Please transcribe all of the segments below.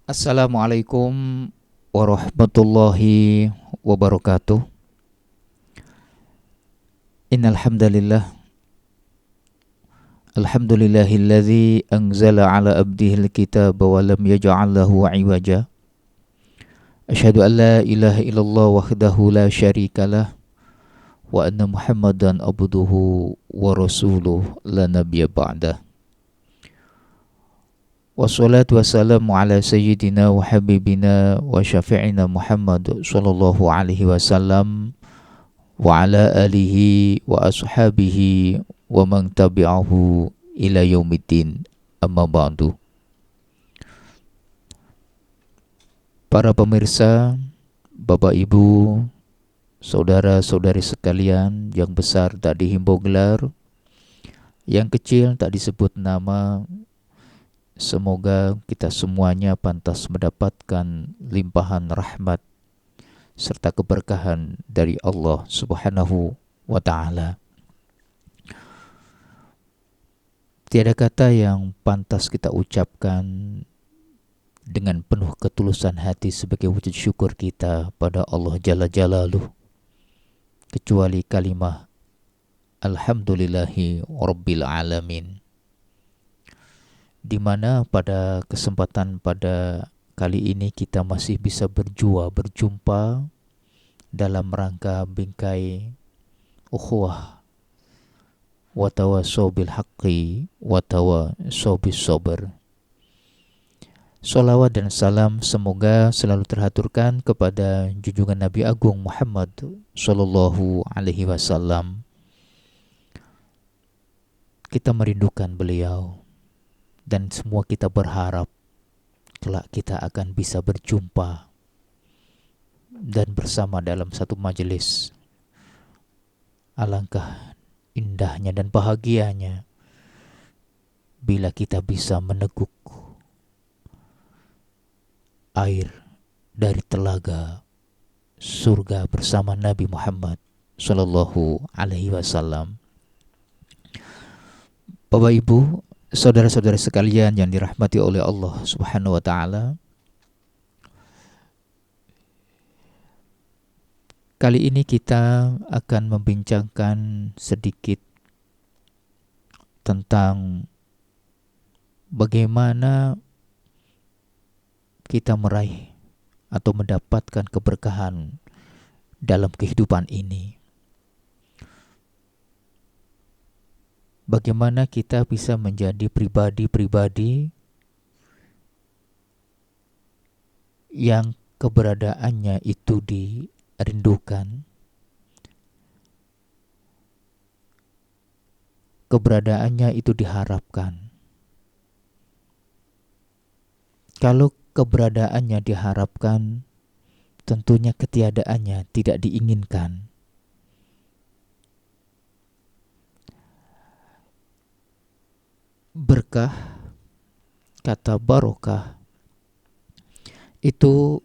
Assalamualaikum warahmatullahi wabarakatuh. Innal hamdalillah, alhamdulillahilladzi anzala ala abdihil kitaba wa lam yaj'al lahu 'iwaja. Asyhadu an la ilaha illallah wahdahu la syarikalah wa anna Muhammadan abduhu wa rasuluh la nabiyya ba'dah. Wassalatu wassalamu ala sayyidina wa habibina wa syafi'ina Muhammad sallallahu alaihi wasallam wa ala alihi wa ashabihi wa man tabi'ahu ila yaumiddin, amma ba'du. Para pemirsa, Bapak Ibu, saudara-saudari sekalian, yang besar tak dihimbau gelar, yang kecil tak disebut nama, semoga kita semuanya pantas mendapatkan limpahan rahmat serta keberkahan dari Allah Subhanahu wa Ta'ala. Tiada kata yang pantas kita ucapkan dengan penuh ketulusan hati sebagai wujud syukur kita pada Allah Jalla Jalaluh kecuali kalimah Alhamdulillahi Rabbil Alamin, di mana pada kesempatan pada kali ini kita masih bisa berjumpa dalam rangka bingkai ukhuwah wa tawassaw bil haqqi wa tawassaw bis sabr. Salawat dan salam semoga selalu terhaturkan kepada junjungan Nabi Agung Muhammad sallallahu alaihi wasallam. Kita merindukan beliau dan semua kita berharap kelak kita akan bisa berjumpa dan bersama dalam satu majelis. Alangkah indahnya dan bahagianya bila kita bisa meneguk air dari telaga surga bersama Nabi Muhammad sallallahu alaihi wasallam. Bapak Ibu, saudara-saudara sekalian yang dirahmati oleh Allah Subhanahu wa Ta'ala, kali ini kita akan membincangkan sedikit tentang bagaimana kita meraih atau mendapatkan keberkahan dalam kehidupan ini. Bagaimana kita bisa menjadi pribadi-pribadi yang keberadaannya itu dirindukan, keberadaannya itu diharapkan. Kalau keberadaannya diharapkan, tentunya ketiadaannya tidak diinginkan. Berkah, kata barokah, itu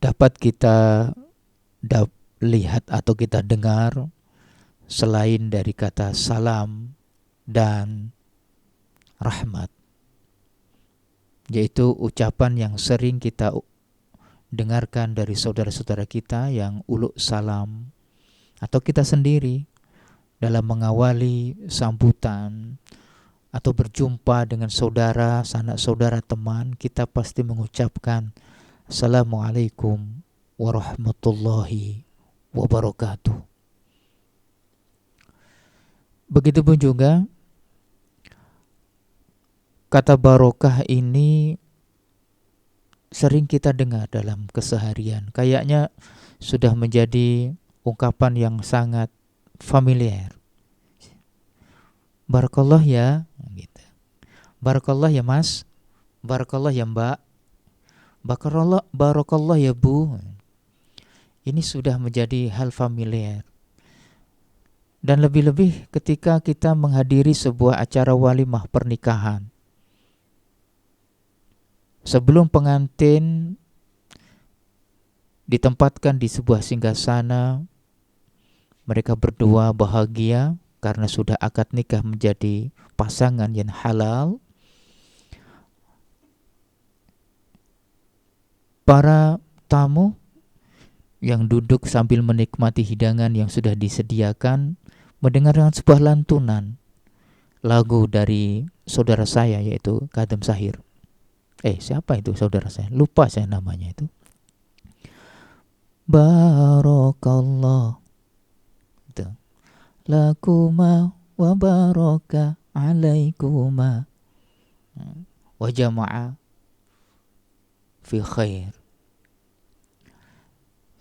dapat kita lihat atau kita dengar selain dari kata salam dan rahmat, yaitu ucapan yang sering kita dengarkan dari saudara-saudara kita yang uluk salam, atau kita sendiri dalam mengawali sambutan atau berjumpa dengan saudara, sanak saudara, teman, kita pasti mengucapkan Assalamualaikum warahmatullahi wabarakatuh. Begitupun juga kata barokah ini sering kita dengar dalam keseharian. Kayaknya sudah menjadi ungkapan yang sangat familiar. Barakallah ya, gitu. Barakallah ya Mas, barakallah ya Mbak, barakallah ya Bu. Ini sudah menjadi hal familiar. Dan lebih-lebih ketika kita menghadiri sebuah acara walimah pernikahan. Sebelum pengantin ditempatkan di sebuah singgasana, mereka berdua bahagia karena sudah akad nikah menjadi pasangan yang halal. para tamu yang duduk sambil menikmati hidangan yang sudah disediakan mendengarkan sebuah lantunan lagu dari saudara saya yaitu Kadem Sahir. Siapa itu saudara saya? Lupa saya namanya itu. Barakallah. Itu. Lakuma wa baraka alaikuma wa jama'a fi khair.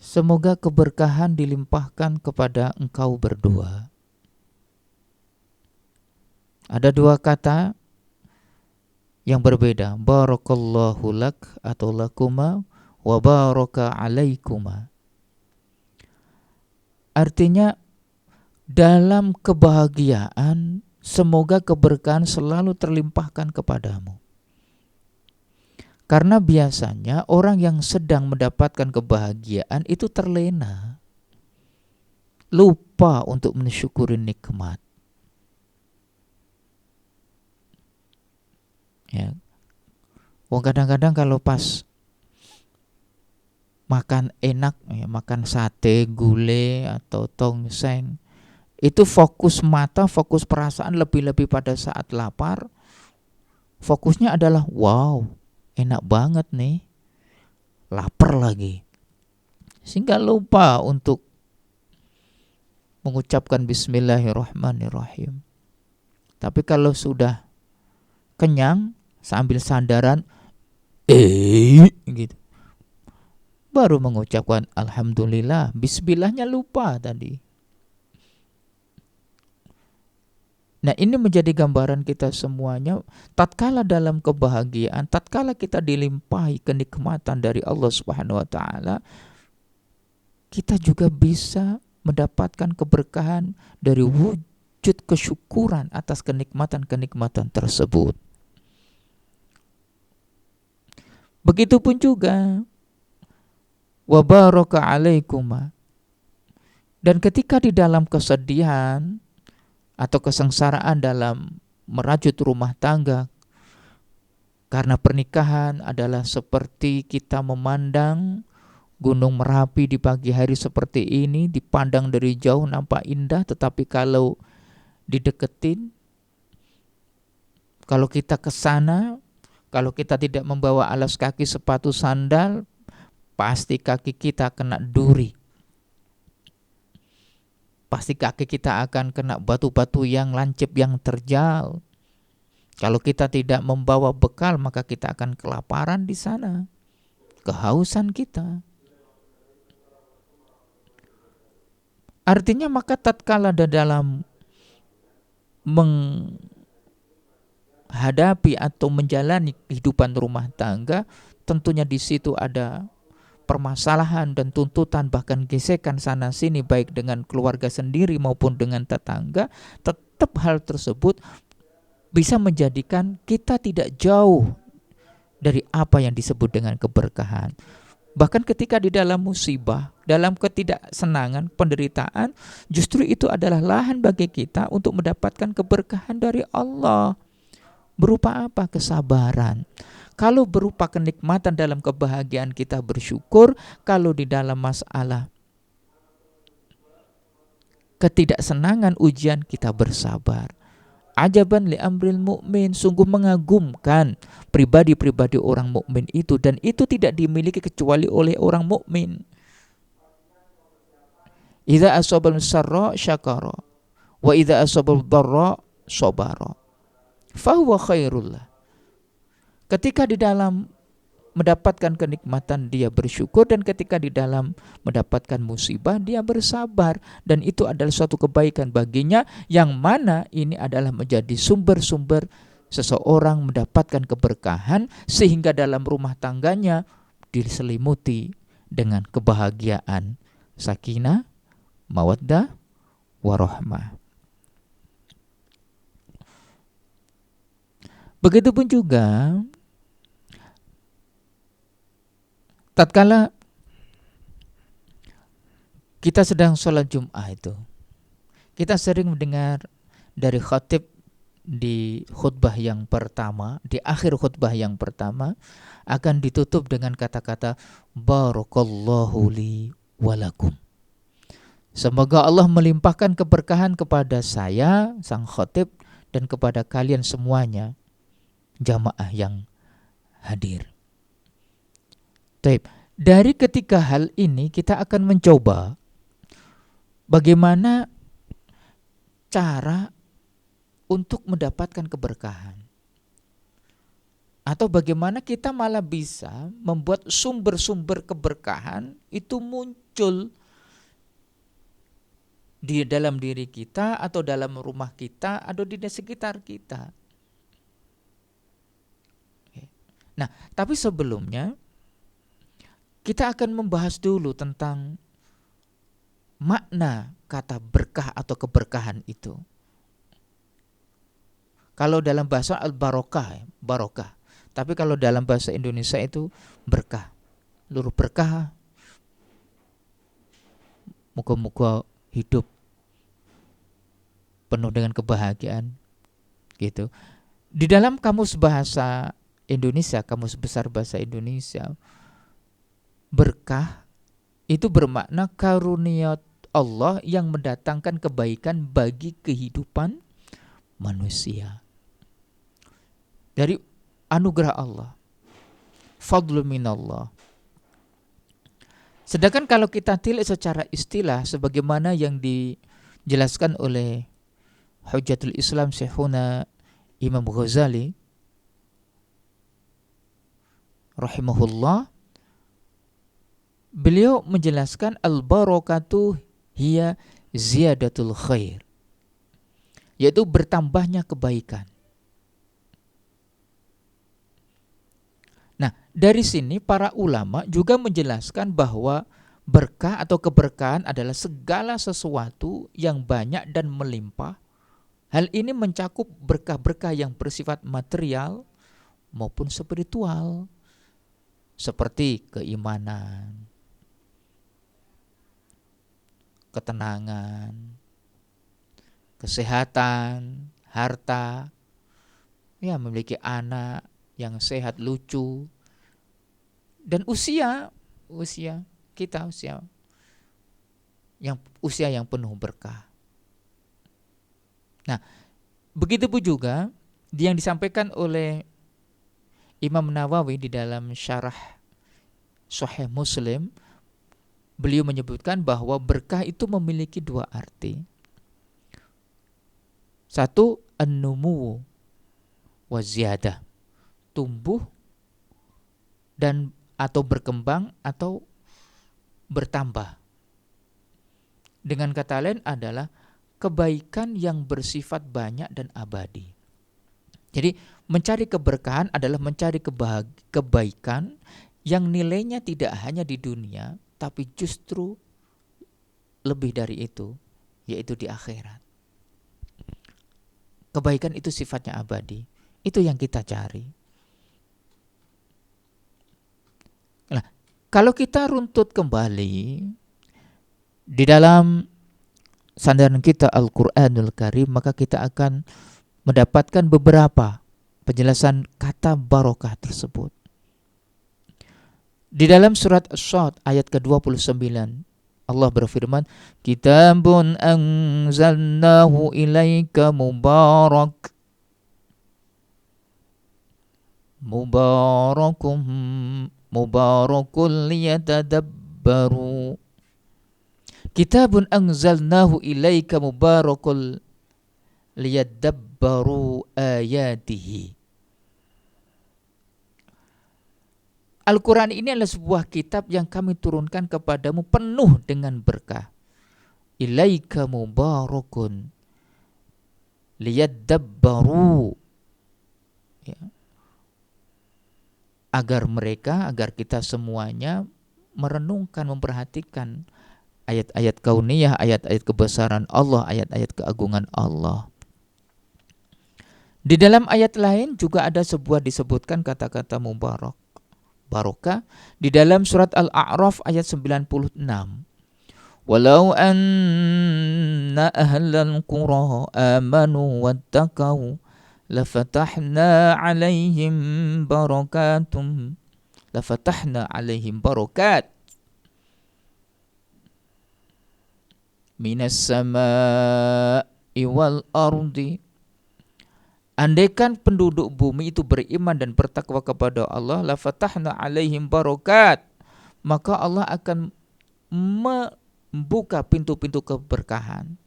Semoga keberkahan dilimpahkan kepada engkau berdua. Ada dua kata yang berbeda, barakallahu lak atau lakuma wa baraka alaikuma. Artinya dalam kebahagiaan semoga keberkahan selalu terlimpahkan kepadamu. Karena biasanya orang yang sedang mendapatkan kebahagiaan itu terlena, lupa untuk mensyukuri nikmat. Ya. Kadang-kadang kalau pas makan enak, makan sate, gulai atau tongseng, itu fokus mata, fokus perasaan lebih-lebih pada saat lapar. Fokusnya adalah wow, enak banget nih, lapar lagi. Sehingga lupa untuk mengucapkan bismillahirrahmanirrahim. Tapi kalau sudah kenyang, sambil sandaran gitu, baru mengucapkan alhamdulillah, bismillahnya lupa tadi. Nah, ini menjadi gambaran kita semuanya. Tatkala dalam kebahagiaan, tatkala kita dilimpahi kenikmatan dari Allah Subhanahu wa taala, kita juga bisa mendapatkan keberkahan dari wujud kesyukuran atas kenikmatan-kenikmatan tersebut. Begitupun juga wa baraka alaikuma. Dan ketika di dalam kesedihan atau kesengsaraan dalam merajut rumah tangga, karena pernikahan adalah seperti kita memandang Gunung Merapi di pagi hari seperti ini, dipandang dari jauh nampak indah, tetapi kalau dideketin, kalau kita ke sana, kalau kita tidak membawa alas kaki, sepatu, sandal, pasti kaki kita kena duri. Pasti kaki kita akan kena batu-batu yang lancip, yang terjal. Kalau kita tidak membawa bekal, maka kita akan kelaparan di sana. Kehausan kita. Artinya maka tatkala dalam menghadapi atau menjalani kehidupan rumah tangga, tentunya di situ ada permasalahan dan tuntutan, bahkan gesekan sana sini, baik dengan keluarga sendiri maupun dengan tetangga. Tetap hal tersebut bisa menjadikan kita tidak jauh dari apa yang disebut dengan keberkahan. Bahkan ketika di dalam musibah, dalam ketidaksenangan, penderitaan, justru itu adalah lahan bagi kita untuk mendapatkan keberkahan dari Allah. Berupa apa? Kesabaran. Kalau berupa kenikmatan dalam kebahagiaan, kita bersyukur. Kalau di dalam masalah ketidaksenangan, ujian, kita bersabar. Ajaban li amril mu'min, sungguh mengagumkan pribadi-pribadi orang mukmin itu, dan itu tidak dimiliki kecuali oleh orang mukmin. Idza asabal sarra syakara wa idza asabal dharra sabara fahuwa khairul. Ketika di dalam mendapatkan kenikmatan dia bersyukur, dan ketika di dalam mendapatkan musibah dia bersabar, dan itu adalah suatu kebaikan baginya, yang mana ini adalah menjadi sumber-sumber seseorang mendapatkan keberkahan, sehingga dalam rumah tangganya diselimuti dengan kebahagiaan, sakinah, mawaddah, warahmah. Begitupun juga tatkala kita sedang sholat Jum'ah itu, kita sering mendengar dari khatib di khutbah yang pertama, di akhir khutbah yang pertama akan ditutup dengan kata-kata barakallahu li walakum. Semoga Allah melimpahkan keberkahan kepada saya, sang khatib, dan kepada kalian semuanya, jamaah yang hadir. Taib. Dari ketiga hal ini kita akan mencoba bagaimana cara untuk mendapatkan keberkahan. Atau bagaimana kita malah bisa membuat sumber-sumber keberkahan itu muncul di dalam diri kita atau dalam rumah kita atau di sekitar kita. Nah, tapi sebelumnya kita akan membahas dulu tentang makna kata berkah atau keberkahan itu. Kalau dalam bahasa al-barokah, barokah. Tapi kalau dalam bahasa Indonesia itu berkah. Luruh berkah. Moga-moga hidup penuh dengan kebahagiaan, gitu. Di dalam kamus bahasa Indonesia, kamus besar bahasa Indonesia, berkah itu bermakna karunia Allah yang mendatangkan kebaikan bagi kehidupan manusia. Dari anugerah Allah, fadlu minallah. Sedangkan kalau kita tilik secara istilah sebagaimana yang dijelaskan oleh Hujjatul Islam Syekhuna Imam Ghazali rahimahullah, beliau menjelaskan al-barakatu hiya ziyadatul khair, yaitu bertambahnya kebaikan. Nah, dari sini para ulama juga menjelaskan bahwa berkah atau keberkahan adalah segala sesuatu yang banyak dan melimpah. Hal ini mencakup berkah-berkah yang bersifat material maupun spiritual, seperti keimanan, ketenangan, kesehatan, harta, ya memiliki anak yang sehat, lucu, dan usia yang penuh berkah. Nah, begitu pun juga yang disampaikan oleh Imam Nawawi di dalam syarah Sahih Muslim, beliau menyebutkan bahwa berkah itu memiliki dua arti. Satu, an-numu wa ziyadah, tumbuh dan atau berkembang atau bertambah. Dengan kata lain adalah kebaikan yang bersifat banyak dan abadi. Jadi mencari keberkahan adalah mencari kebaikan yang nilainya tidak hanya di dunia, tapi justru lebih dari itu, yaitu di akhirat. Kebaikan itu sifatnya abadi. Itu yang kita cari. Nah, kalau kita runtut kembali di dalam sandaran kita Al-Quranul Karim, maka kita akan mendapatkan beberapa penjelasan kata barokah tersebut. Di dalam surat As-Sad ayat ke-29, Allah berfirman, Kitabun anzalnahu ilaika mubarakun liyatadabbaru. Kitabun anzalnahu ilaika mubarakul liyadabbaru ayatihi. Al-Quran ini adalah sebuah kitab yang kami turunkan kepadamu penuh dengan berkah. Ilaika mubarakun liyadabbaru, ya. Agar kita semuanya merenungkan, memperhatikan ayat-ayat kauniyah, ayat-ayat kebesaran Allah, ayat-ayat keagungan Allah. Di dalam ayat lain juga ada sebuah disebutkan kata-kata mubarak, barokah, di dalam surat Al-A'raf ayat 96. Walau anna ahlal qura amanu wattaqau lafatahna 'alaihim barakatum, lafatahna 'alaihim barakat minas sama'i wal ardi. Andaikan penduduk bumi itu beriman dan bertakwa kepada Allah, lafatahna 'alaihim barakat, maka Allah akan membuka pintu-pintu keberkahan,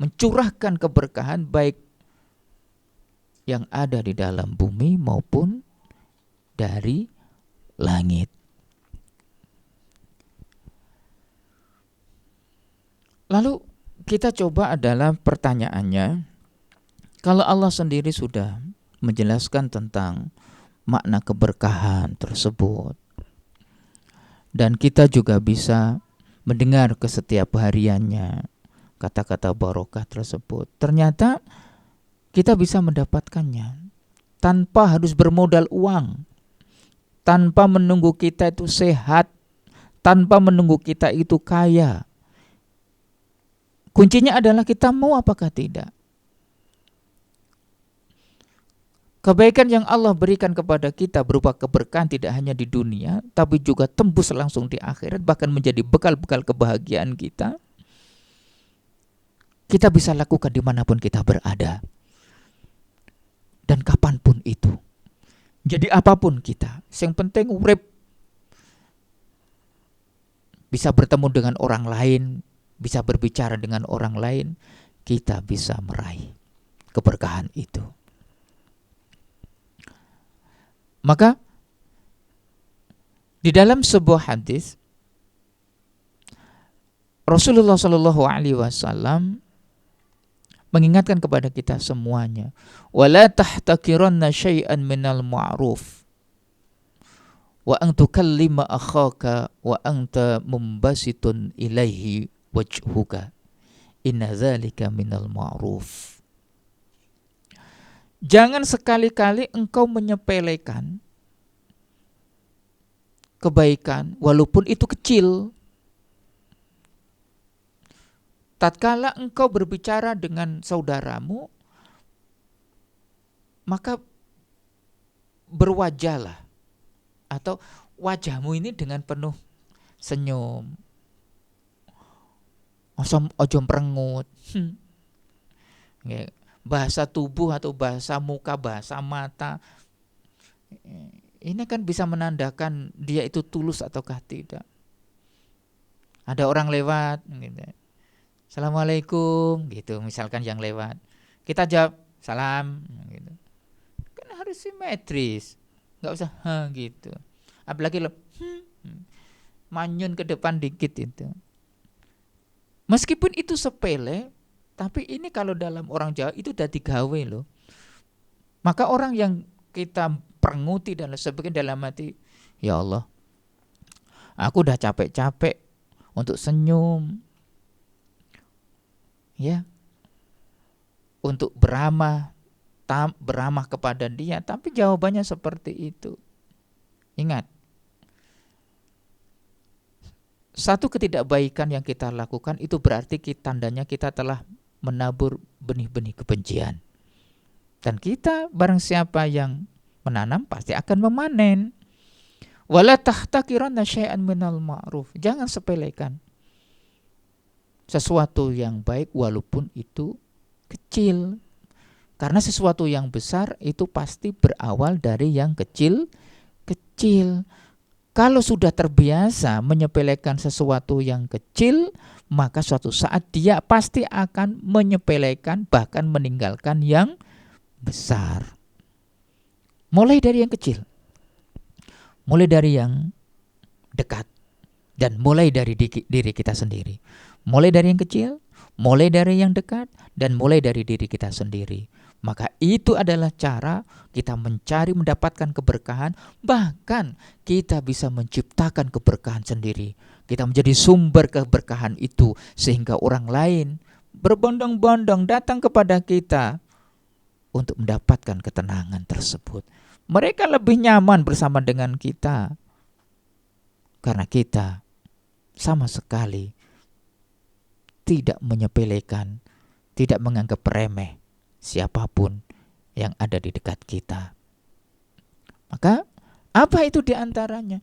mencurahkan keberkahan baik yang ada di dalam bumi maupun dari langit. Lalu kita coba adalah pertanyaannya, kalau Allah sendiri sudah menjelaskan tentang makna keberkahan tersebut, dan kita juga bisa mendengar ke setiap hariannya kata-kata barokah tersebut, ternyata kita bisa mendapatkannya tanpa harus bermodal uang, tanpa menunggu kita itu sehat, tanpa menunggu kita itu kaya. Kuncinya adalah kita mau apakah tidak. Kebaikan yang Allah berikan kepada kita berupa keberkahan tidak hanya di dunia, tapi juga tembus langsung di akhirat, bahkan menjadi bekal-bekal kebahagiaan kita. Kita bisa lakukan dimanapun kita berada, dan kapanpun itu. Jadi apapun kita, yang penting urip, bisa bertemu dengan orang lain, bisa berbicara dengan orang lain, kita bisa meraih keberkahan itu. Maka di dalam sebuah hadis Rasulullah Shallallahu Alaihi Wasallam mengingatkan kepada kita semuanya, wala tahtakiranna syai'an minal ma'ruf wa an tukallima akhaka wa anta mumbasitun ilaihi wajhuka inna dzalika minal ma'ruf. Jangan sekali-kali engkau menyepelekan kebaikan walaupun itu kecil. Tatkala engkau berbicara dengan saudaramu, maka berwajahlah, atau wajahmu ini dengan penuh senyum. Ojo merengut. Bahasa tubuh atau bahasa muka, bahasa mata, ini kan bisa menandakan dia itu tulus ataukah tidak. Ada orang lewat gitu, Assalamualaikum gitu, misalkan yang lewat, kita jawab salam gitu. Kan harus simetris, nggak usah gitu. Apalagi manyun ke depan dikit itu. Meskipun itu sepele, tapi ini kalau dalam orang Jawa itu udah digawe loh. Maka orang yang kita perenguti dan sebagainya dalam hati, ya Allah, aku udah capek-capek untuk senyum, ya, untuk beramah kepada dia, tapi jawabannya seperti itu. Ingat, satu ketidakbaikan yang kita lakukan itu berarti tandanya kita telah menabur benih-benih kebencian. Dan kita, barang siapa yang menanam pasti akan memanen. Wala tahtakiranna syai'an minal ma'ruf. Jangan sepelekan sesuatu yang baik walaupun itu kecil. Karena sesuatu yang besar itu pasti berawal dari yang kecil-kecil. Kalau sudah terbiasa menyepelekan sesuatu yang kecil, maka suatu saat dia pasti akan menyepelekan, bahkan meninggalkan yang besar. Mulai dari yang kecil, mulai dari yang dekat, dan mulai dari diri kita sendiri. Mulai dari yang kecil, mulai dari yang dekat, dan mulai dari diri kita sendiri. Maka itu adalah cara kita mencari mendapatkan keberkahan, bahkan kita bisa menciptakan keberkahan sendiri. Kita menjadi sumber keberkahan itu sehingga orang lain berbondong-bondong datang kepada kita untuk mendapatkan ketenangan tersebut. Mereka lebih nyaman bersama dengan kita karena kita sama sekali tidak menyepelekan, tidak menganggap remeh siapapun yang ada di dekat kita. Maka apa itu di antaranya?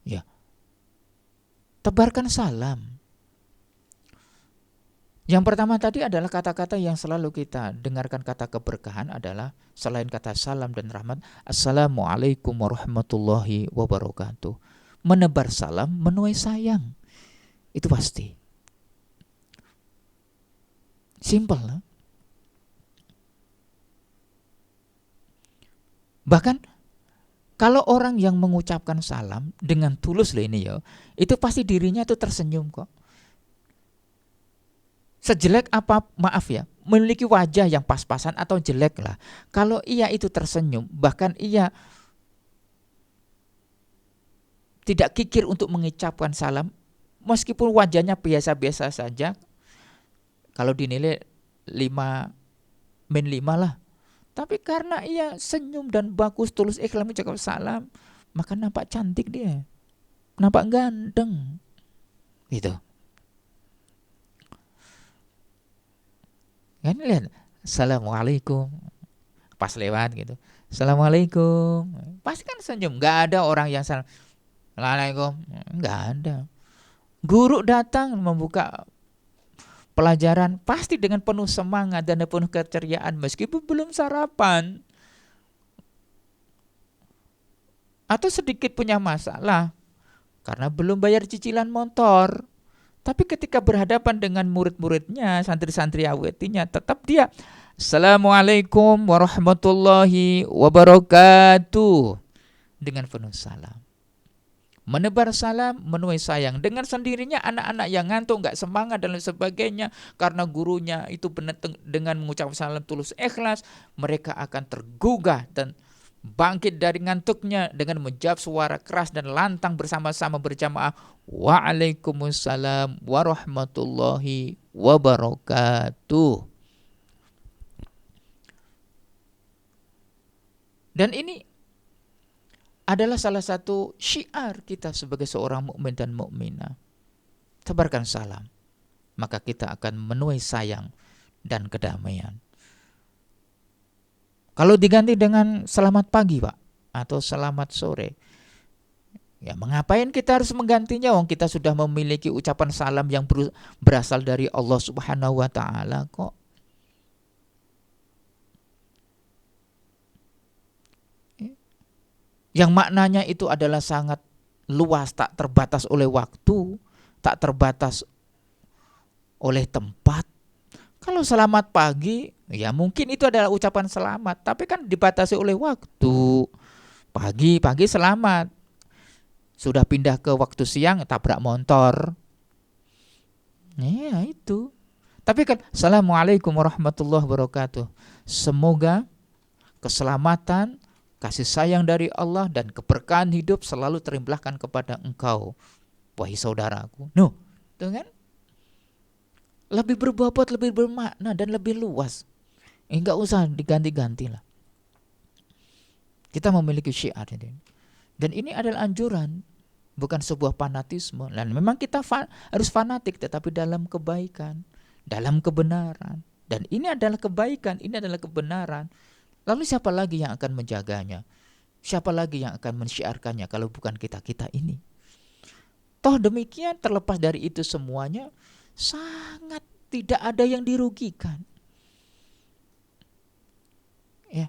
Ya, tebarkan salam. Yang pertama tadi adalah kata-kata yang selalu kita dengarkan, kata keberkahan adalah selain kata salam dan rahmat, Assalamualaikum warahmatullahi wabarakatuh. Menebar salam menuai sayang. Itu pasti. Simpel lah. Bahkan kalau orang yang mengucapkan salam dengan tulus loh ini ya, itu pasti dirinya itu tersenyum kok. Sejelek apa, maaf ya, memiliki wajah yang pas-pasan atau jelek lah, kalau ia itu tersenyum, bahkan ia tidak kikir untuk mengucapkan salam, meskipun wajahnya biasa-biasa saja, kalau dinilai 5/5 lah, tapi karena ia senyum dan bagus, tulus, ikhlas mengucapkan salam, maka nampak cantik dia, nampak ganteng gitu. Kan lihat, Assalamualaikum, pas lewat gitu, Assalamualaikum, pasti kan senyum. Gak ada orang yang salam Assalamualaikum, gak ada. Guru datang membuka pelajaran pasti dengan penuh semangat dan penuh keceriaan meskipun belum sarapan atau sedikit punya masalah karena belum bayar cicilan motor. Tapi ketika berhadapan dengan murid-muridnya, santri-santri awetinya, tetap dia Assalamualaikum warahmatullahi wabarakatuh dengan penuh salam. Menebar salam menuai sayang. Dengan sendirinya anak-anak yang ngantuk, gak semangat dan lain sebagainya, karena gurunya itu benar dengan mengucapkan salam tulus ikhlas, mereka akan tergugah dan bangkit dari ngantuknya dengan menjawab suara keras dan lantang bersama-sama berjamaah, Waalaikumsalam warahmatullahi wabarakatuh. Dan ini adalah salah satu syiar kita sebagai seorang mukmin dan mukminah. Tebarkan salam, maka kita akan menuai sayang dan kedamaian. Kalau diganti dengan selamat pagi Pak, atau selamat sore, ya mengapain kita harus menggantinya? Wong kita sudah memiliki ucapan salam yang berasal dari Allah Subhanahu wa Ta'ala kok. Yang maknanya itu adalah sangat luas, tak terbatas oleh waktu, tak terbatas oleh tempat. Kalau selamat pagi, ya mungkin itu adalah ucapan selamat, tapi kan dibatasi oleh waktu. Pagi selamat, sudah pindah ke waktu siang tabrak motor. Ya itu. Tapi kan Assalamualaikum warahmatullahi wabarakatuh. Semoga keselamatan, kasih sayang dari Allah dan keberkahan hidup selalu terimbahkan kepada engkau, wahai saudaraku. Nuh, tuh kan? Lebih berbobot, lebih bermakna dan lebih luas. Enggak usah diganti-ganti lah. Kita memiliki syiar ini. Dan ini adalah anjuran, bukan sebuah fanatisme. Dan memang kita harus fanatik, tetapi dalam kebaikan, dalam kebenaran. Dan ini adalah kebaikan, ini adalah kebenaran. Lalu siapa lagi yang akan menjaganya? Siapa lagi yang akan mensyiarkannya kalau bukan kita-kita ini? Toh demikian, terlepas dari itu semuanya, sangat tidak ada yang dirugikan. Ya.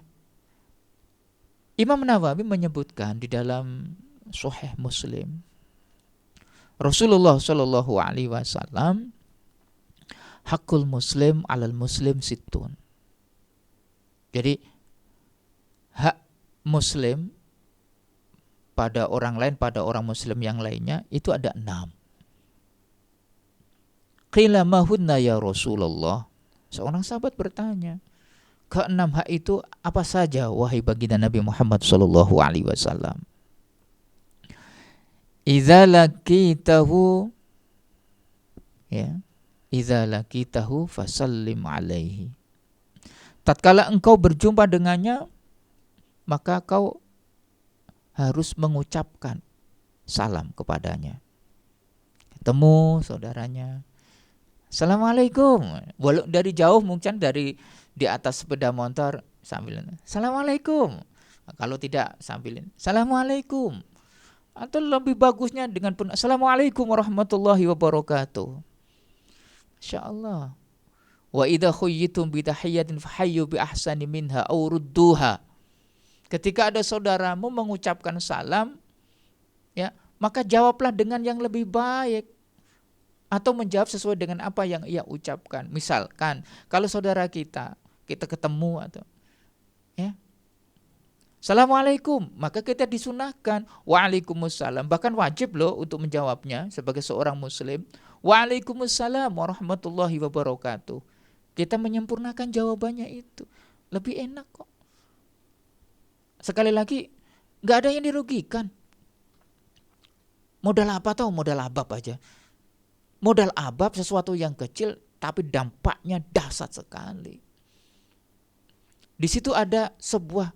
Imam Nawawi menyebutkan di dalam Sahih Muslim, Rasulullah Shallallahu Alaihi Wasallam, hakul muslim alal muslim situn. Jadi hak muslim pada orang lain, pada orang muslim yang lainnya itu ada 6. Qila mahunna ya Rasulullah. Seorang sahabat bertanya, ke-6 hak itu apa saja wahai baginda Nabi Muhammad sallallahu alaihi wasallam? Idza laqitahu, ya, idza laqitahu fasallim alaihi. Tatkala engkau berjumpa dengannya, maka kau harus mengucapkan salam kepadanya. Ketemu saudaranya, Assalamualaikum. Walau dari jauh mungkin dari di atas sepeda motor sambil Assalamualaikum. Kalau tidak sambilin Assalamualaikum. Atau lebih bagusnya dengan pun Assalamualaikum warahmatullahi wabarakatuh. Masya Allah. Wa idza khuyyitum bi tahiyyatin fahayyu bi ahsani minha aw rudduha. Ketika ada saudaramu mengucapkan salam, ya, maka jawablah dengan yang lebih baik atau menjawab sesuai dengan apa yang ia ucapkan. Misalkan kalau saudara kita ketemu atau ya, Assalamualaikum, maka kita disunahkan Waalaikumsalam, bahkan wajib loh untuk menjawabnya sebagai seorang muslim. Waalaikumsalam warahmatullahi wabarakatuh. Kita menyempurnakan jawabannya itu. Lebih enak kok. Sekali lagi, gak ada yang dirugikan. Modal apa tahu? Modal abab aja. Modal abab sesuatu yang kecil tapi dampaknya dahsyat sekali. Di situ ada sebuah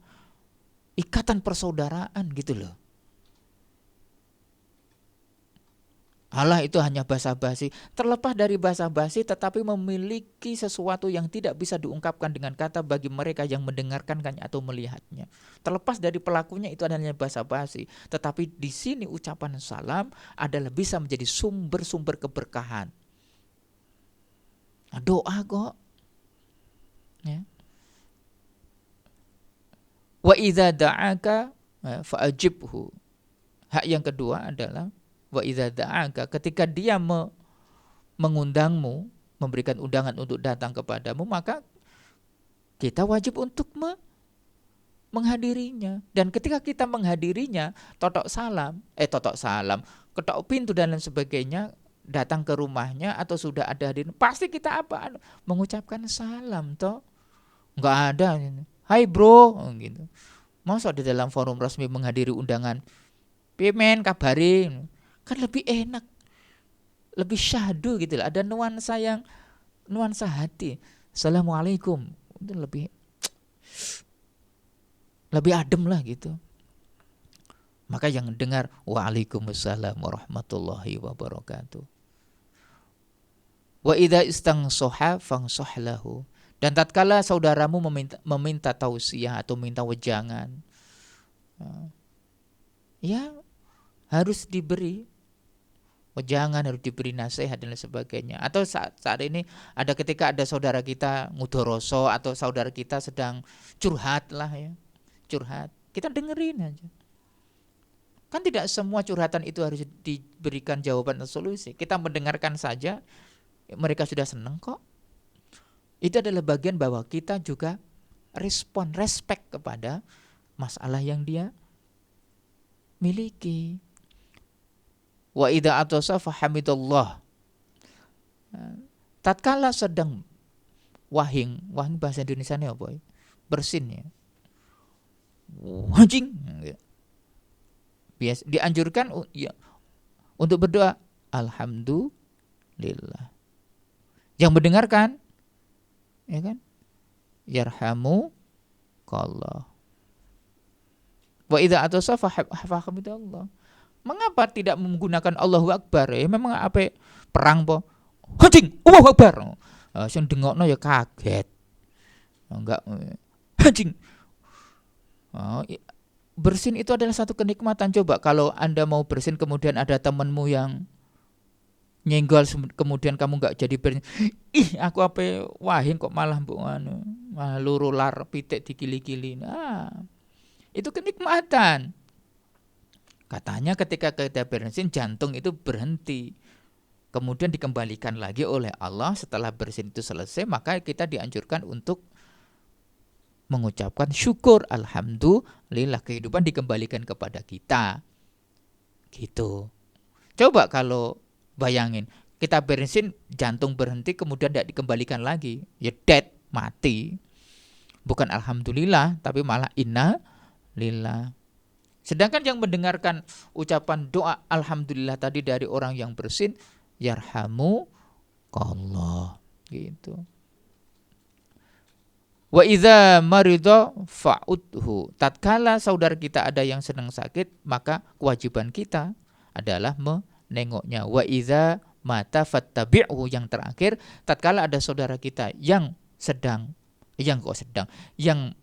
ikatan persaudaraan gitu loh. Allah itu hanya basa-basi. Terlepas dari basa-basi tetapi memiliki sesuatu yang tidak bisa diungkapkan dengan kata bagi mereka yang mendengarkan atau melihatnya. Terlepas dari pelakunya itu hanya basa-basi. Tetapi di sini ucapan salam adalah bisa menjadi sumber-sumber keberkahan. Nah, doa kok. Ya. Wa idza da'aka fa'ajibhu. Hak yang kedua adalah wa idza da'aka, ketika dia mengundangmu, memberikan undangan untuk datang kepadamu, maka kita wajib untuk menghadirinya. Dan ketika kita menghadirinya, ketok salam, ketok pintu dan lain sebagainya, datang ke rumahnya atau sudah ada hadir, pasti kita apa? Mengucapkan salam toh. Enggak ada hai bro gitu. Masa di dalam forum resmi menghadiri undangan, pimen kabarin, kan lebih enak, lebih syahdu gitu lah. Ada nuansa hati. Assalamualaikum, itu lebih adem lah gitu. Maka yang dengar waalaikumsalam warahmatullahi wabarakatuh. Wa idza istangsoha fangsoh lahu. Dan tatkala saudaramu meminta tausiah atau minta wejangan, ya harus diberi wejangan, harus diberi nasihat dan lain sebagainya. Atau saat ini ada ketika ada saudara kita ngudoroso atau saudara kita sedang curhat lah ya, curhat, kita dengerin aja. Kan tidak semua curhatan itu harus diberikan jawaban atau solusi. Kita mendengarkan saja, mereka sudah senang kok. Itu adalah bagian bahwa kita juga respect kepada masalah yang dia miliki. Wa idza atasa fahamidallah. Tatkala sedang wahing bahasa Indonesianya apa? Bersin ya. Anjing. Biasa dianjurkan ya, untuk berdoa alhamdulillah. Yang mendengarkan, ya kan? Yarhamukallah. Wa idza atasa fahamidallah. Mengapa tidak menggunakan Allahu Akbar? Ya memang apa perang po? Anjing, Allahu Akbar. Sing dengokno ya kaget. Enggak anjing. Bersin itu adalah satu kenikmatan. Coba kalau Anda mau bersin kemudian ada temanmu yang nyenggol kemudian kamu enggak jadi bersin. Ih, aku apa wahin kok malah mbok anu, malah luru lar pitik dikili-kili. Nah, itu kenikmatan. Katanya ketika kita bersin jantung itu berhenti. Kemudian dikembalikan lagi oleh Allah setelah bersin itu selesai, maka kita dianjurkan untuk mengucapkan syukur, alhamdulillah, kehidupan dikembalikan kepada kita. Gitu. Coba kalau bayangin, kita bersin jantung berhenti kemudian tidak dikembalikan lagi, ya dead, mati. Bukan alhamdulillah, tapi malah inna lillah. Sedangkan yang mendengarkan ucapan doa alhamdulillah tadi dari orang yang bersin, yarhamukallah gitu. Wa idza marida fa'udhu. Tatkala saudara kita ada yang sedang sakit, maka kewajiban kita adalah menengoknya. Wa idza mata fattabi'hu, yang terakhir, tatkala ada saudara kita yang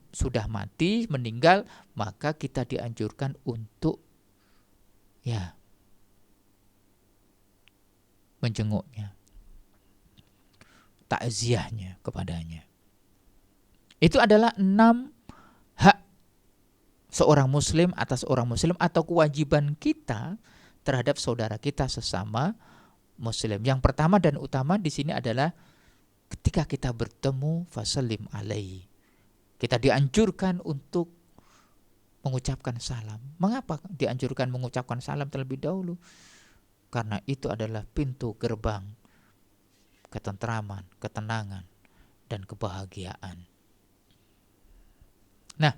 sudah mati, meninggal, maka kita dianjurkan untuk menjenguknya, takziahnya kepadanya. Itu adalah 6 hak seorang muslim atas orang muslim, atau kewajiban kita terhadap saudara kita sesama muslim. Yang pertama dan utama di sini adalah ketika kita bertemu, fasallim alaihi. Kita dianjurkan untuk mengucapkan salam. Mengapa dianjurkan mengucapkan salam terlebih dahulu? Karena itu adalah pintu gerbang ketentraman, ketenangan, dan kebahagiaan. Nah,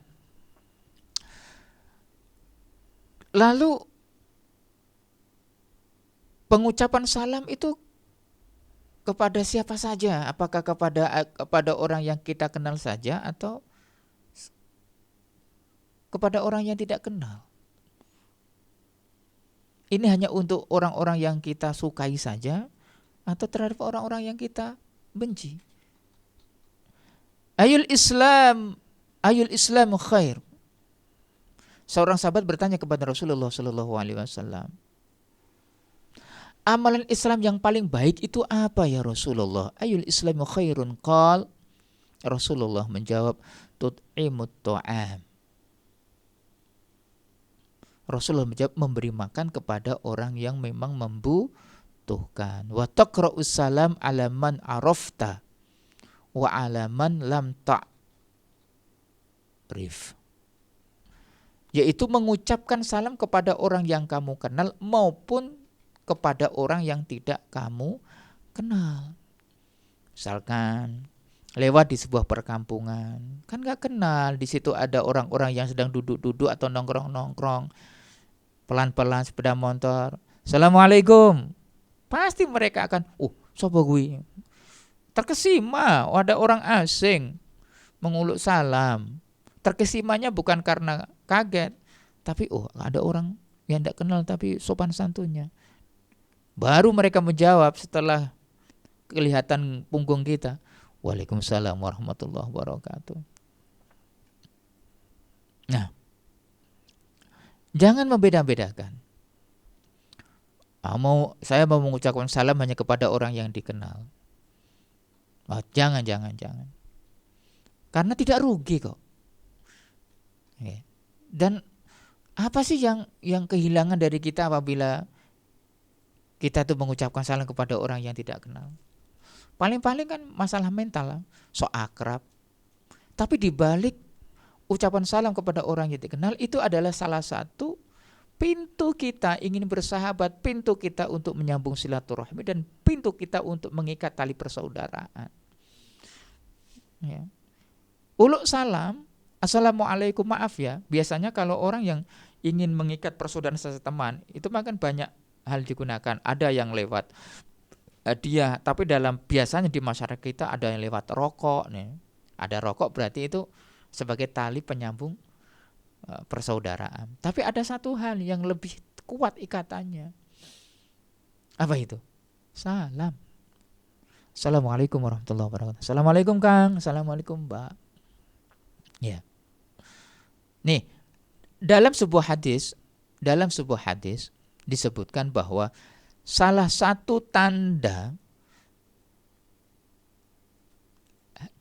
lalu pengucapan salam itu kepada siapa saja? Apakah kepada orang yang kita kenal saja, atau kepada orang yang tidak kenal? Ini hanya untuk orang-orang yang kita sukai saja, atau terhadap orang-orang yang kita benci? Ayul Islam khair. Seorang sahabat bertanya kepada Rasulullah SAW, amalan Islam yang paling baik itu apa ya Rasulullah? Ayul Islamu khairun? Qal, Rasulullah menjawab, tut'imut ta'am. Rasulullah menjawab, memberi makan kepada orang yang memang membutuhkan. Wa taqra'us salam ala man arafta wa ala man lam ta'rif. Yaitu mengucapkan salam kepada orang yang kamu kenal maupun kepada orang yang tidak kamu kenal. Misalkan lewat di sebuah perkampungan, kan gak kenal, di situ ada orang-orang yang sedang duduk-duduk atau nongkrong-nongkrong, pelan-pelan sepeda motor, assalamualaikum, pasti mereka akan, sopo gue, terkesima, ada orang asing menguluk salam. Terkesimanya bukan karena kaget, tapi ada orang yang tidak kenal tapi sopan santunnya. Baru mereka menjawab setelah kelihatan punggung kita, waalaikumsalam warahmatullahi wabarakatuh. Nah, jangan membeda-bedakan. Saya mau mengucapkan salam hanya kepada orang yang dikenal. Jangan. Karena tidak rugi kok. Dan apa sih yang kehilangan dari kita apabila kita tuh mengucapkan salam kepada orang yang tidak kenal? Paling-paling kan masalah mental, so akrab. Tapi dibalik ucapan salam kepada orang yang dikenal itu adalah salah satu pintu kita ingin bersahabat, pintu kita untuk menyambung silaturahmi, dan pintu kita untuk mengikat tali persaudaraan. Uluk salam, assalamualaikum, maaf ya. Biasanya kalau orang yang ingin mengikat persaudaraan seteman, itu makan banyak hal digunakan. Ada yang lewat hadiah, tapi biasanya di masyarakat kita ada yang lewat rokok nih. Ada rokok berarti itu sebagai tali penyambung persaudaraan. Tapi ada satu hal yang lebih kuat ikatannya. Apa itu? Salam. Assalamualaikum warahmatullahi wabarakatuh. Assalamualaikum Kang. Assalamualaikum Mbak. Ya. Nih, dalam sebuah hadis disebutkan bahwa salah satu tanda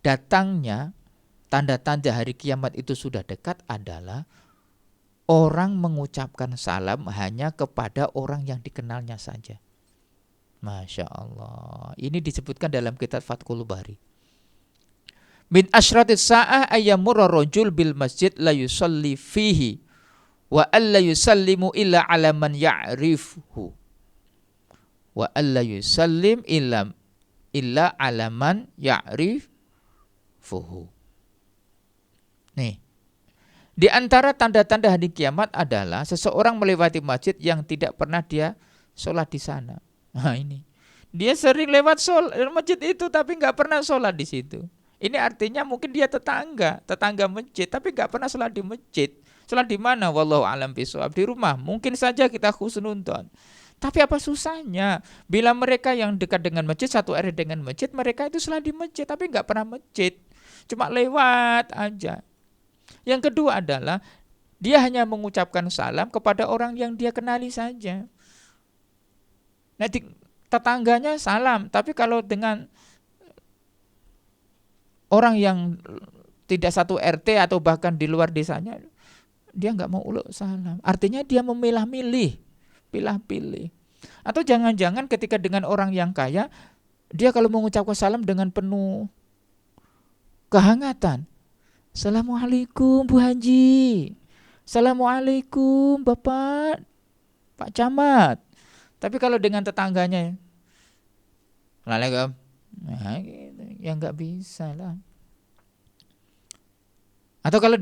datangnya tanda-tanda hari kiamat itu sudah dekat adalah orang mengucapkan salam hanya kepada orang yang dikenalnya saja. Masya Allah. Ini disebutkan dalam kitab Fathul Bari. Min asyratis sa'ah ayyamurra rajul bil masjid la yusalli fihi wa alla yusallimu illa ala man ya'rifuhu wa alla yusallim illa ala man ya'rifuhu. Nih, di antara tanda-tanda hari kiamat adalah seseorang melewati masjid yang tidak pernah dia sholat di sana. Nah ini, dia sering lewat masjid itu tapi nggak pernah sholat di situ. Ini artinya mungkin dia tetangga masjid, tapi nggak pernah sholat di masjid. Sholat di mana? Wallahu a'lam bishawab. Di rumah. Mungkin saja kita husnudon. Tapi apa susahnya? Bila mereka yang dekat dengan masjid, satu area dengan masjid, mereka itu selalu di masjid, tapi nggak pernah masjid. Cuma lewat aja. Yang kedua adalah, dia hanya mengucapkan salam kepada orang yang dia kenali saja. Nah, tetangganya salam, tapi kalau dengan orang yang tidak satu RT atau bahkan di luar desanya, dia nggak mau uluk salam. Artinya dia memilah-milih, pilih-pilih. Atau jangan-jangan ketika dengan orang yang kaya, dia kalau mengucapkan salam dengan penuh kehangatan. Assalamualaikum Bu Haji. Assalamualaikum Bapak Pak Camat. Tapi kalau dengan tetangganya, Waalaikumsalam, nah, gitu. Ya nggak bisa lah. Atau kalau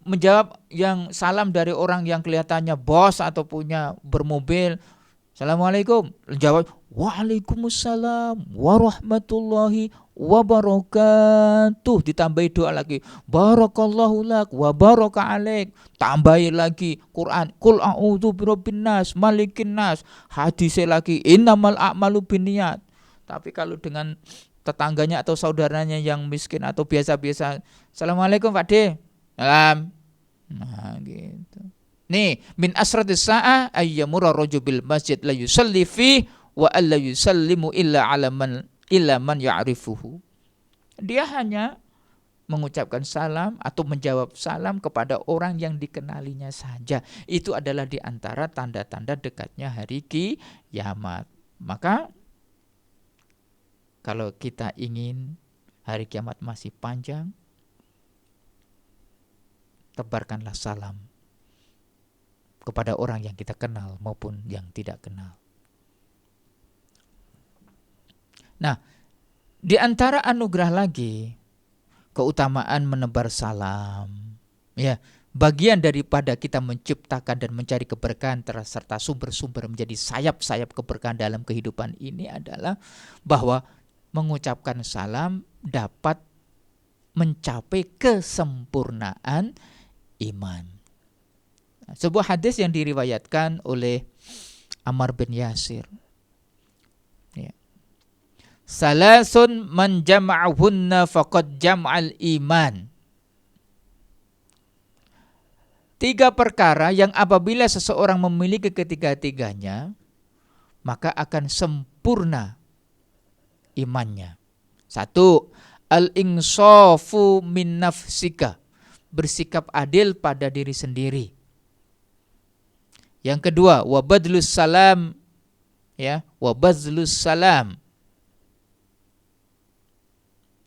menjawab yang salam dari orang yang kelihatannya bos atau punya bermobil, Assalamualaikum, jawab Waalaikumsalam warahmatullahi wabarakatuh, ditambahi doa lagi, barakallahu lak wa baraka alaik, tambahi lagi Quran, qul a'udzu birabbin nas malikin nas, hadisnya lagi innamal a'malu binniyat. Tapi kalau dengan tetangganya atau saudaranya yang miskin atau biasa-biasa, Assalamualaikum Pak D. Salam. Nah, gitu. Nih, min asratis sa'ah ayyamura rajul bil masjid la yusalli fi wa alla yusallimu illa man ya'rifuhu. Dia hanya mengucapkan salam atau menjawab salam kepada orang yang dikenalinya saja. Itu adalah di antara tanda-tanda dekatnya hari kiamat. Maka kalau kita ingin hari kiamat masih panjang, tebarkanlah salam kepada orang yang kita kenal maupun yang tidak kenal. Nah, di antara anugerah lagi, keutamaan menebar salam. Ya, bagian daripada kita menciptakan dan mencari keberkahan serta sumber-sumber menjadi sayap-sayap keberkahan dalam kehidupan ini adalah bahwa mengucapkan salam dapat mencapai kesempurnaan iman. Sebuah hadis yang diriwayatkan oleh Ammar bin Yasir. Ya. Salasun man jama'ahunna faqad jam'al iman. 3 perkara yang apabila seseorang memiliki ketiga-tiganya, maka akan sempurna imannya. 1. Al-insafu min nafsika. Bersikap adil pada diri sendiri. Yang kedua, wabadlus salam, ya, wabadlus salam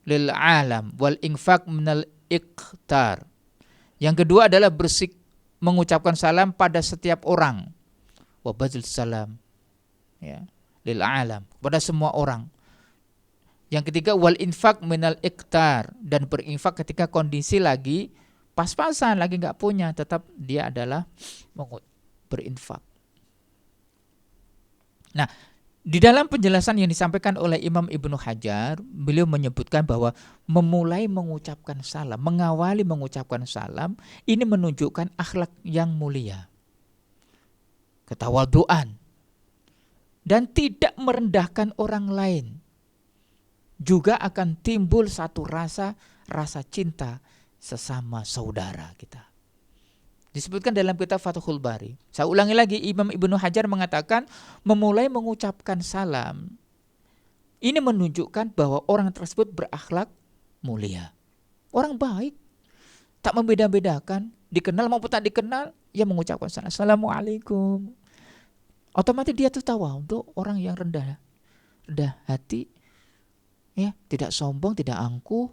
lil alam wal infaq minal iqtar. Yang kedua adalah mengucapkan salam pada setiap orang. Wabadlus salam, ya, lil alam, pada semua orang. Yang ketiga, wal infaq minal iqtar, dan berinfak ketika kondisi lagi pas-pasan, lagi nggak punya, tetap dia adalah berinfak. Nah, di dalam penjelasan yang disampaikan oleh Imam Ibnu Hajar, beliau menyebutkan bahwa memulai mengucapkan salam, mengawali mengucapkan salam, ini menunjukkan akhlak yang mulia, ketawaduan, dan tidak merendahkan orang lain. Juga akan timbul satu rasa cinta sesama saudara kita. Disebutkan dalam kitab Fathul Bari. Saya ulangi lagi, Imam Ibnu Hajar mengatakan memulai mengucapkan salam ini menunjukkan bahwa orang tersebut berakhlak mulia. Orang baik, tak membeda-bedakan, dikenal maupun tak dikenal, ia mengucapkan salam. Assalamualaikum. Otomatis dia tuh tawadhu, orang yang rendah hati, ya, tidak sombong, tidak angkuh,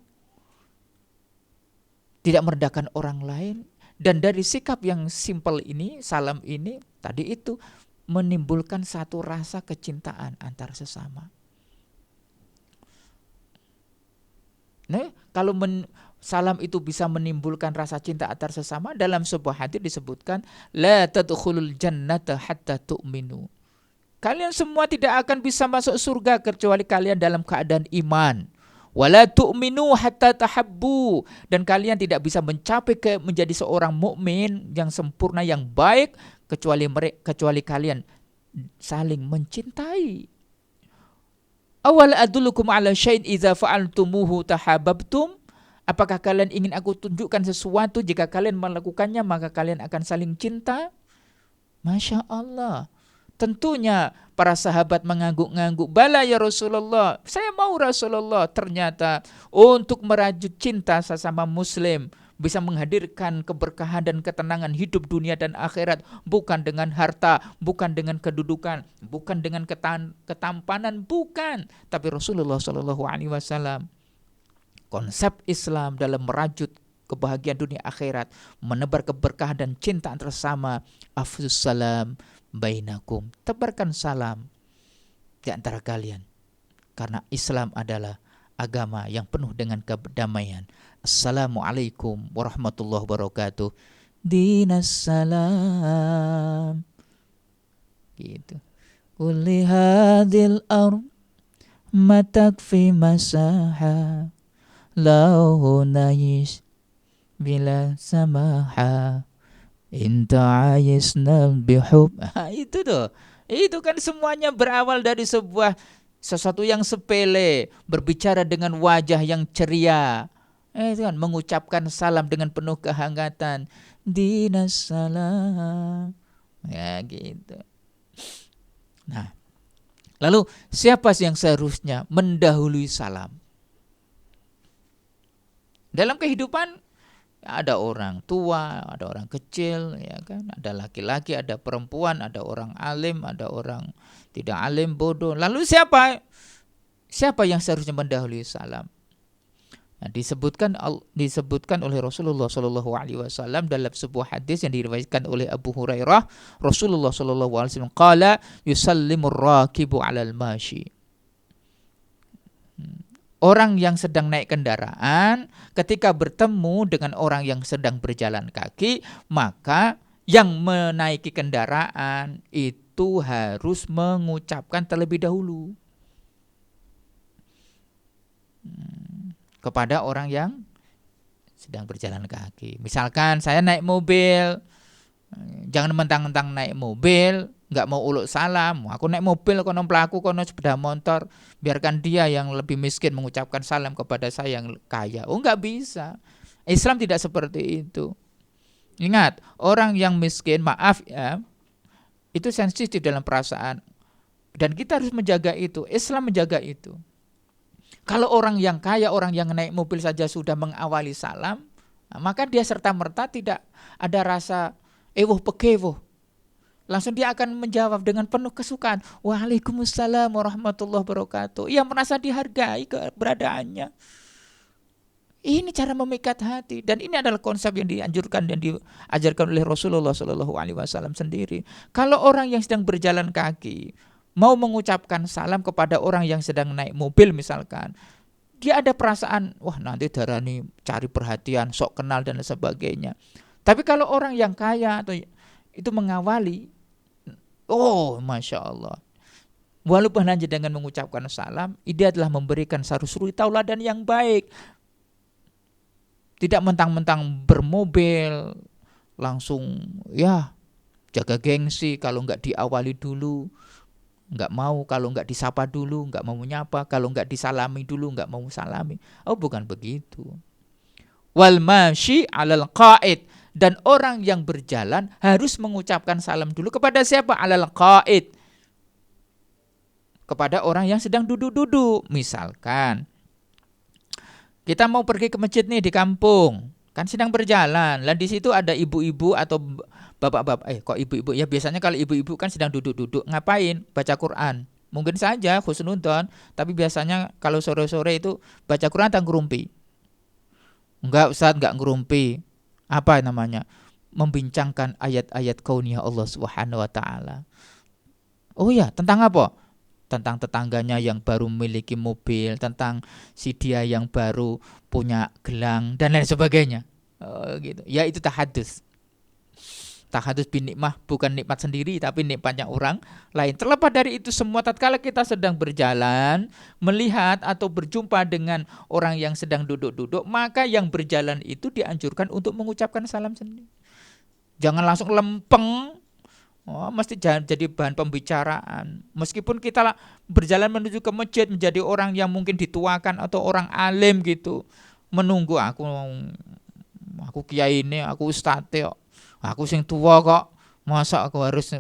tidak merendahkan orang lain. Dan dari sikap yang simpel ini, salam ini, tadi itu menimbulkan satu rasa kecintaan antar sesama. Nah, kalau salam itu bisa menimbulkan rasa cinta antar sesama, dalam sebuah hadis disebutkan, la tadkhulul jannata hatta tu'minu. Kalian semua tidak akan bisa masuk surga kecuali kalian dalam keadaan iman. Wala tu'minu hatta tahabbu, dan kalian tidak bisa mencapai menjadi seorang mukmin yang sempurna, yang baik, kecuali kalian saling mencintai. Awal adullukum ala syai'in idza fa'altumuhu tahabbtum. Apakah kalian ingin aku tunjukkan sesuatu, jika kalian melakukannya maka kalian akan saling cinta? Masya Allah. Tentunya para sahabat mengangguk-ngangguk, bala ya Rasulullah, saya mau Rasulullah. Ternyata untuk merajut cinta sesama muslim, bisa menghadirkan keberkahan dan ketenangan hidup dunia dan akhirat, bukan dengan harta, bukan dengan kedudukan, bukan dengan ketampanan, bukan. Tapi Rasulullah SAW, konsep Islam dalam merajut kebahagiaan dunia akhirat, menebar keberkahan dan cinta antara sesama. Afsus salam bainakum, tebarkan salam di antara kalian, karena Islam adalah agama yang penuh dengan kedamaian. Assalamualaikum warahmatullahi wabarakatuh. Dinas salam. Gitu. Kulli hadil ard matakfi masaha lau nais bila samaha inta ayisna bihub. Itu tuh. Itu kan semuanya berawal dari sesuatu yang sepele, berbicara dengan wajah yang ceria. Itu kan mengucapkan salam dengan penuh kehangatan. Dinas salam. Ya gitu. Nah, lalu siapa yang seharusnya mendahului salam? Dalam kehidupan ada orang tua, ada orang kecil, ya kan? Ada laki-laki, ada perempuan, ada orang alim, ada orang tidak alim, bodoh. Lalu siapa yang seharusnya mendahului salam? Nah, disebutkan oleh Rasulullah SAW dalam sebuah hadis yang diriwayatkan oleh Abu Hurairah. Rasulullah SAW qala yusallimur rakibu 'alal mashi. Orang yang sedang naik kendaraan ketika bertemu dengan orang yang sedang berjalan kaki, maka yang menaiki kendaraan itu harus mengucapkan terlebih dahulu kepada orang yang sedang berjalan kaki. Misalkan saya naik mobil, jangan mentang-mentang naik mobil nggak mau uluk salam. Aku naik mobil, kono pelaku, kono sepeda motor, biarkan dia yang lebih miskin mengucapkan salam kepada saya yang kaya. Oh, nggak bisa. Islam tidak seperti itu. Ingat, orang yang miskin, maaf ya, itu sensitif dalam perasaan, dan kita harus menjaga itu. Islam menjaga itu. Kalau orang yang kaya, orang yang naik mobil saja sudah mengawali salam, maka dia serta-merta tidak ada rasa ewoh pekewoh. Langsung dia akan menjawab dengan penuh kesukaan. Waalaikumsalam warahmatullahi wabarakatuh. Ia merasa dihargai keberadaannya. Ini cara memikat hati, dan ini adalah konsep yang dianjurkan dan diajarkan oleh Rasulullah SAW sendiri. Kalau orang yang sedang berjalan kaki mau mengucapkan salam kepada orang yang sedang naik mobil misalkan, dia ada perasaan, wah nanti darani cari perhatian, sok kenal dan sebagainya. Tapi kalau orang yang kaya atau itu mengawali, oh Masya Allah, walaupun hanya dengan mengucapkan salam, dia adalah memberikan suri tauladan yang baik. Tidak mentang-mentang bermobil langsung ya jaga gengsi kalau nggak diawali dulu, nggak mau, kalau nggak disapa dulu nggak mau menyapa, kalau nggak disalami dulu nggak mau salami. Oh, bukan begitu. Wal mashi 'alal qa'id, dan orang yang berjalan harus mengucapkan salam dulu kepada siapa? 'Alal qa'id, kepada orang yang sedang duduk-duduk. Misalkan kita mau pergi ke masjid nih di kampung, kan sedang berjalan, dan di situ ada ibu-ibu atau bapak-bapak, kok ibu-ibu ya, biasanya kalau ibu-ibu kan sedang duduk-duduk, ngapain? Baca Quran. Mungkin saja khusnudon, tapi biasanya kalau sore-sore itu baca Quran atau ngerumpi. Enggak Ustaz, enggak ngerumpi. Apa namanya? Membincangkan ayat-ayat kauniyah Allah Subhanahu wa taala. Oh ya, tentang apa? Tentang tetangganya yang baru memiliki mobil, tentang si dia yang baru punya gelang dan lain sebagainya. Oh, gitu. Ya, itu tahadus. Tahadus bin nikmah, bukan nikmat sendiri tapi nikmatnya orang lain. Terlepas dari itu semua, tatkala kita sedang berjalan, melihat atau berjumpa dengan orang yang sedang duduk-duduk, maka yang berjalan itu dianjurkan untuk mengucapkan salam sendiri. Jangan langsung lempeng. Mesti jangan jadi bahan pembicaraan. Meskipun kita berjalan menuju ke masjid menjadi orang yang mungkin dituakan atau orang alim gitu, menunggu aku kiai ini, aku ustadz kok, aku sing tua kok, masa aku harus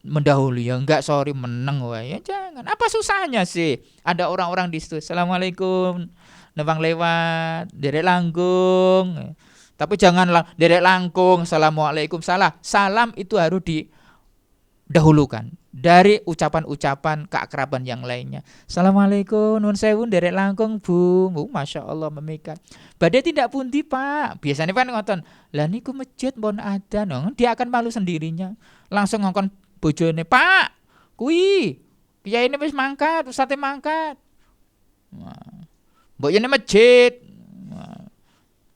mendahului? Ya enggak, sorry, meneng wae. Ya jangan. Apa susahnya sih? Ada orang-orang di situ, assalamualaikum, nebang lewat, derek langkung. Tapi jangan derek langkung, assalamualaikum, salah. Salam itu harus didahulukan dari ucapan-ucapan keakraban yang lainnya. Assalamualaikum, nun sewu, derek langkung bu, masya Allah memikat. Badai tidak pundi pak. Biasanya kan ngoten. Lah niku masjid pun ada, dia akan malu sendirinya. Langsung ngongkon bojone, pak, kui, kiai ini wis mangkat, ustadz mangkat. Mbok yene masjid.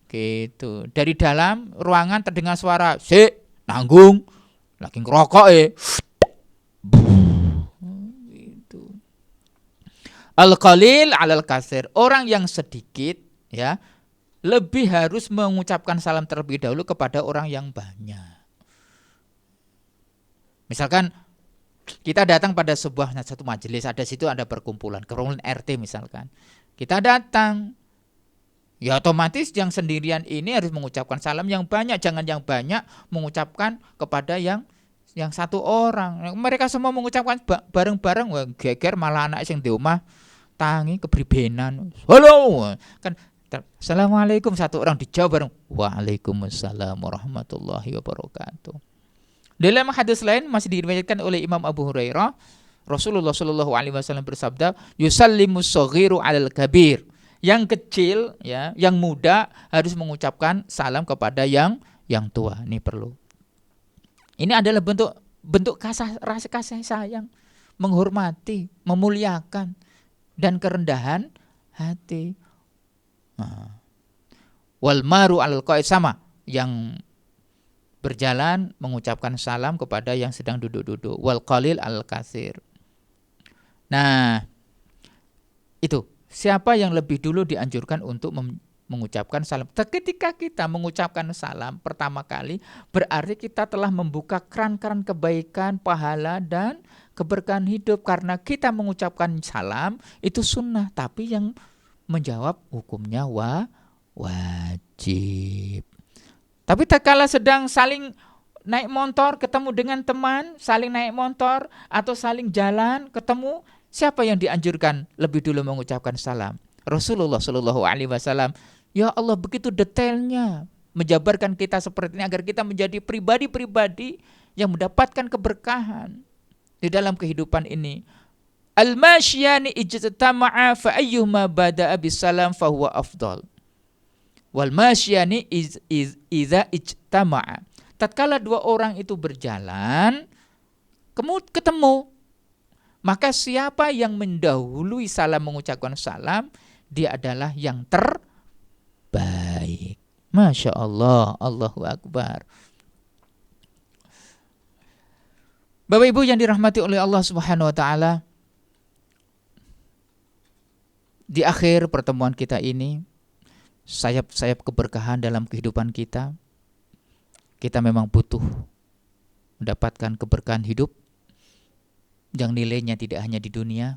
Gitu. Dari dalam ruangan terdengar suara, "Sik, nanggung. Lagi ngerokok gitu. Al-qalil 'alal katsir. Orang yang sedikit ya lebih harus mengucapkan salam terlebih dahulu kepada orang yang banyak. Misalkan kita datang pada satu majelis, ada situ ada perkumpulan RT misalkan. Kita datang, ya otomatis yang sendirian ini harus mengucapkan salam yang banyak. Jangan yang banyak mengucapkan kepada yang satu orang. Mereka semua mengucapkan bareng-bareng, wah geger, malah anak sing di omah tangi kepribenan. Halo, kan assalamualaikum, satu orang dijawab bareng, waalaikumsalam warahmatullahi wabarakatuh. Dalam hadis lain masih diriwayatkan oleh Imam Abu Hurairah, Rasulullah Shallallahu Alaihi Wasallam bersabda, yusallimus shaghiru 'alal kabir. Yang kecil ya, yang muda harus mengucapkan salam kepada yang tua. Ini perlu. Ini adalah bentuk rasa kasih sayang, menghormati, memuliakan, dan kerendahan hati. Wal maru 'alal qa'id, sama yang berjalan mengucapkan salam kepada yang sedang duduk-duduk. Wal qalil 'alal katsir. Nah, itu siapa yang lebih dulu dianjurkan untuk mengucapkan salam? Ketika kita mengucapkan salam pertama kali, berarti kita telah membuka keran-keran kebaikan, pahala, dan keberkahan hidup. Karena kita mengucapkan salam itu sunnah, tapi yang menjawab hukumnya wajib. Tapi tatkala sedang saling naik motor, ketemu dengan teman, saling naik motor atau saling jalan, ketemu, siapa yang dianjurkan lebih dulu mengucapkan salam? Rasulullah Shallallahu Alaihi Wasallam. Ya Allah, begitu detailnya menjabarkan kita seperti ini agar kita menjadi pribadi-pribadi yang mendapatkan keberkahan di dalam kehidupan ini. Al-masyani ijtama'a fa ayyuhuma bada'a bisalam fa huwa afdal. Wal masyani idza ijtama'a. Tatkala dua orang itu berjalan, ketemu, maka siapa yang mendahului salam mengucapkan salam, dia adalah yang terbaik. Masya Allah, Allahu Akbar. Bapak Ibu yang dirahmati oleh Allah Subhanahu wa taala, di akhir pertemuan kita ini, sayap-sayap keberkahan dalam kehidupan kita. Kita memang butuh mendapatkan keberkahan hidup yang nilainya tidak hanya di dunia,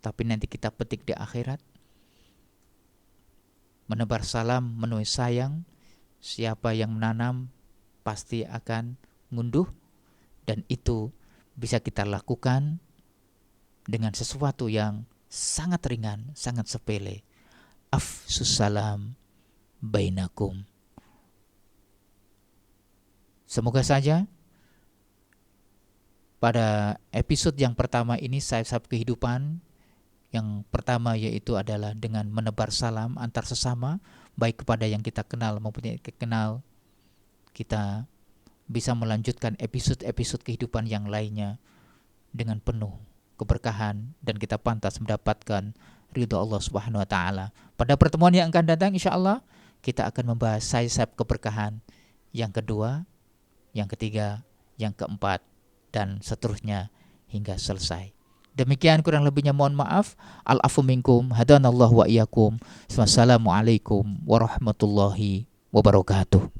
tapi nanti kita petik di akhirat. Menebar salam, menuai sayang. Siapa yang menanam pasti akan ngunduh, dan itu bisa kita lakukan dengan sesuatu yang sangat ringan, sangat sepele. Afsus salam bainakum. Semoga saja pada episode yang pertama ini, sayap-sayap kehidupan, yang pertama yaitu adalah dengan menebar salam antar sesama, baik kepada yang kita kenal maupun yang kita kenal, kita bisa melanjutkan episode-episode kehidupan yang lainnya dengan penuh keberkahan, dan kita pantas mendapatkan ridha Allah Subhanahu wa taala. Pada pertemuan yang akan datang insyaallah kita akan membahas sayap keberkahan yang kedua, yang ketiga, yang keempat, dan seterusnya hingga selesai. Demikian kurang lebihnya mohon maaf. Al-afu minkum, hadanallahu wa iyyakum. Wassalamualaikum warahmatullahi wabarakatuh.